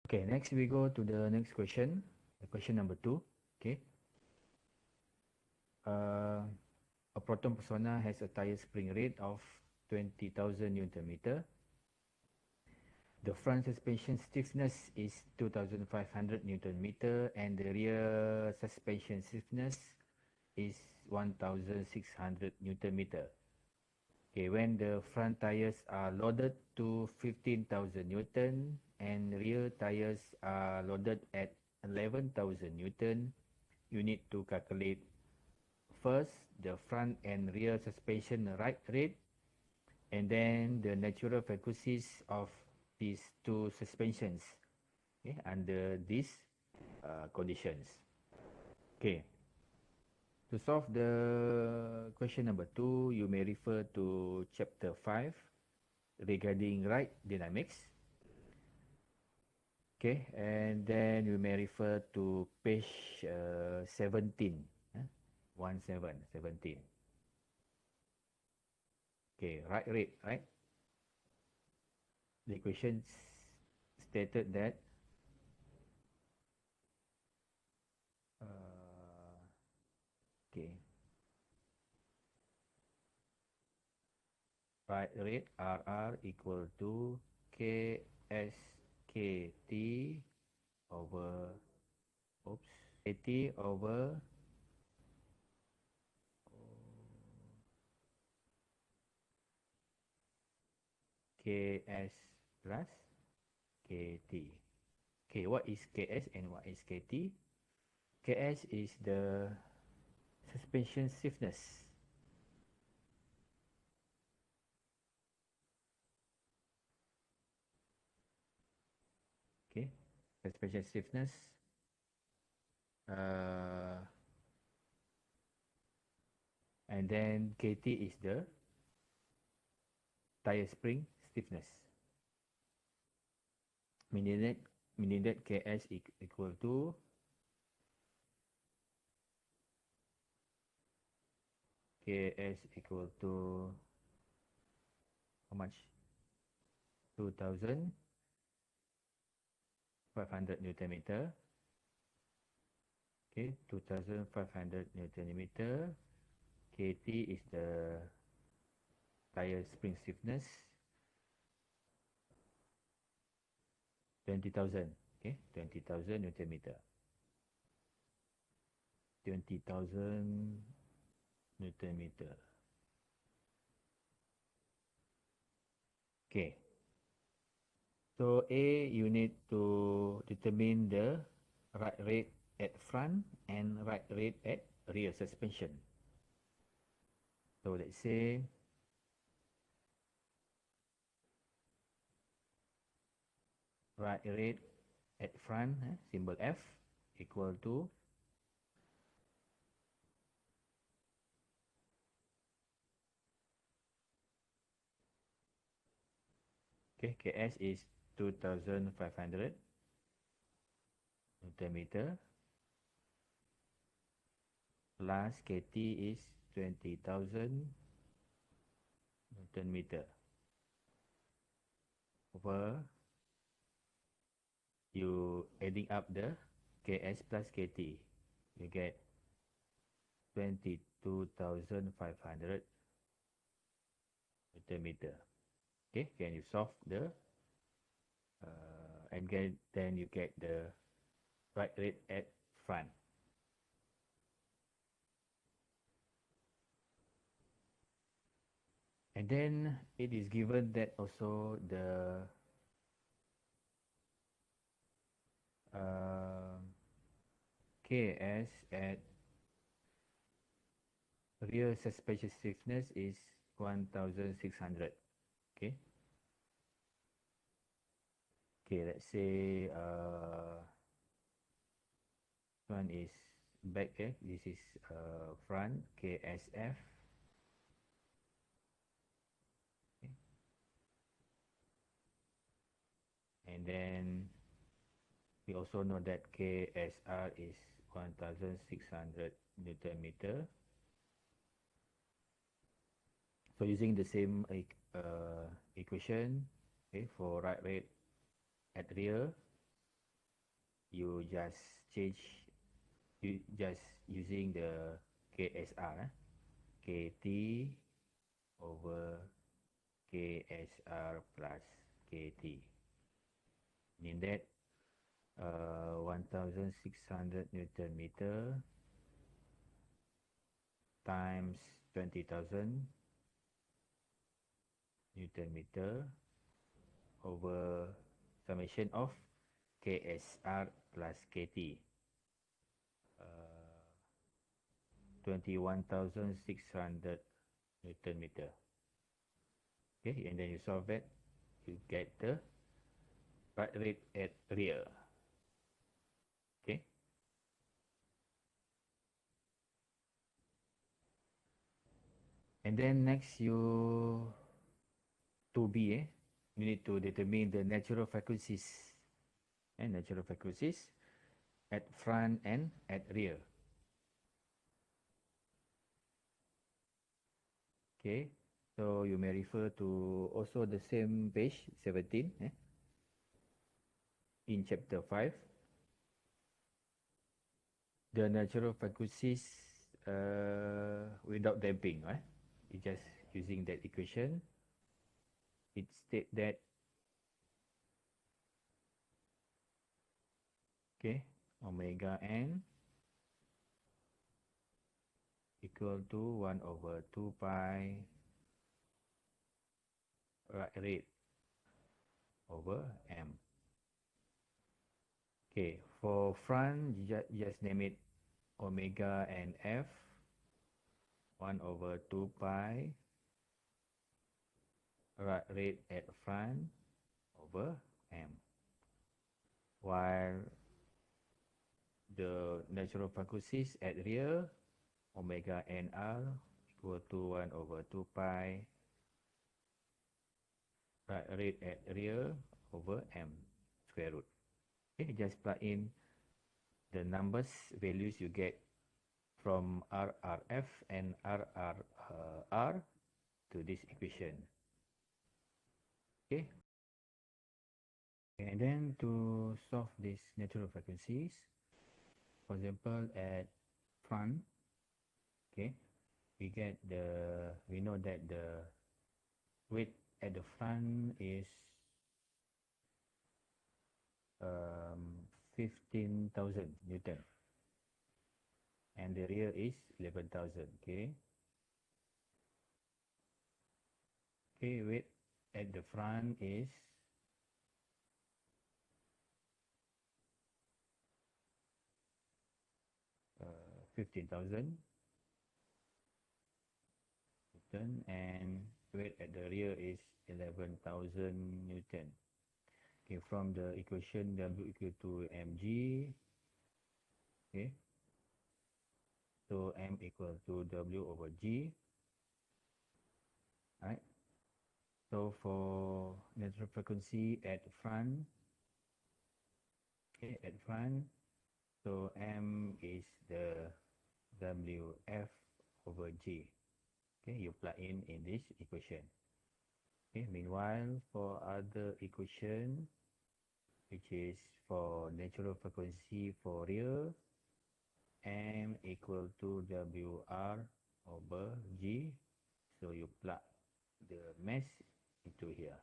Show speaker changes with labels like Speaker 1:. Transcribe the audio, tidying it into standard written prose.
Speaker 1: Okay, next we go to the next question, the question number 2. Okay. Uh, a Proton Persona has a tire spring rate of 20,000 Newton meter. The front suspension stiffness is 2,500 Newton meter and the rear suspension stiffness is 1,600 Newton meter. Okay, when the front tires are loaded to 15,000 Newton and rear tires are loaded at 11,000 Newton, you need to calculate first the front and rear suspension rate and then the natural frequencies of these two suspensions, okay, under these conditions. Okay, to solve the question number 2, you may refer to chapter 5 regarding ride dynamics. Okay, and then you may refer to page 17, 17. Okay, ride rate, right? The question stated that uh, okay, ride rate RR equal to KSKT over, oops, KT over KS plus KT. Okay, what is KS and what is KT? KS is the suspension stiffness. Okay, suspension stiffness. Uh, and then KT is the tire spring stiffness. Meaning that KS equal to KS equal to how much? 2,500 Newton meter. Okay, 2,500 Newton meter. KT is the tire spring stiffness. 20,000. Okay, 20,000 Newton meter. 20,000 Newton meter. Okay. So A, you need to determine the ride rate at front and ride rate at rear suspension. So let's say ride rate at front, symbol F, equal to okay, KS is 2,500 Newton meter plus KT is 20,000 Newton meter over you adding up the KS plus KT, you get 22,500 Newton meter. Okay, can you solve the and then you get the ride rate at front. And then it is given that also the uh, KS at rear suspension stiffness is 1,600. Okay. Okay, let's say one is back. This is front KSF. Okay. And then we also know that KSR is 1,600 Newton meter. So using the same equation, okay, for ride rate at rear, you just change, you just using the KSR, KT over KSR plus KT. Mean that 1600 Newton meter times 20,000 Newton meter over summation of KSR plus KT. 21,600 Newton meter. Okay, and then you solve that, you get the part rate at rear. Okay. And then next you 2B, you need to determine the natural frequencies and natural frequencies at front and at rear. Okay, so you may refer to also the same page 17 in chapter 5. The natural frequencies without damping, right? You just using that equation. It states that, okay, omega n equal to 1 over 2 pi rate over m. Okay, for front, just name it omega and f, 1 over 2 pi rate at front over m. While the natural frequencies at rear, omega nr equal to 1 over 2 pi rate at rear over m square root. Okay, just plug in the numbers, values you get from RRF and RRR to this equation. Okay. And then to solve these natural frequencies, for example, at front, okay, we know that the weight at the front is 15,000 Newton. And the rear is 11,000, okay. Okay, weight at the front is 15,000 Newton, and weight at the rear is 11,000 Newton. Okay, from the equation W equal to mg, okay, so m equal to W over g, right? So for natural frequency at front, okay, at front, so m is the WF over g. Okay, you plug in this equation. Okay, meanwhile, for other equation, which is for natural frequency for rear, m equal to WR over g. So you plug the mass into here.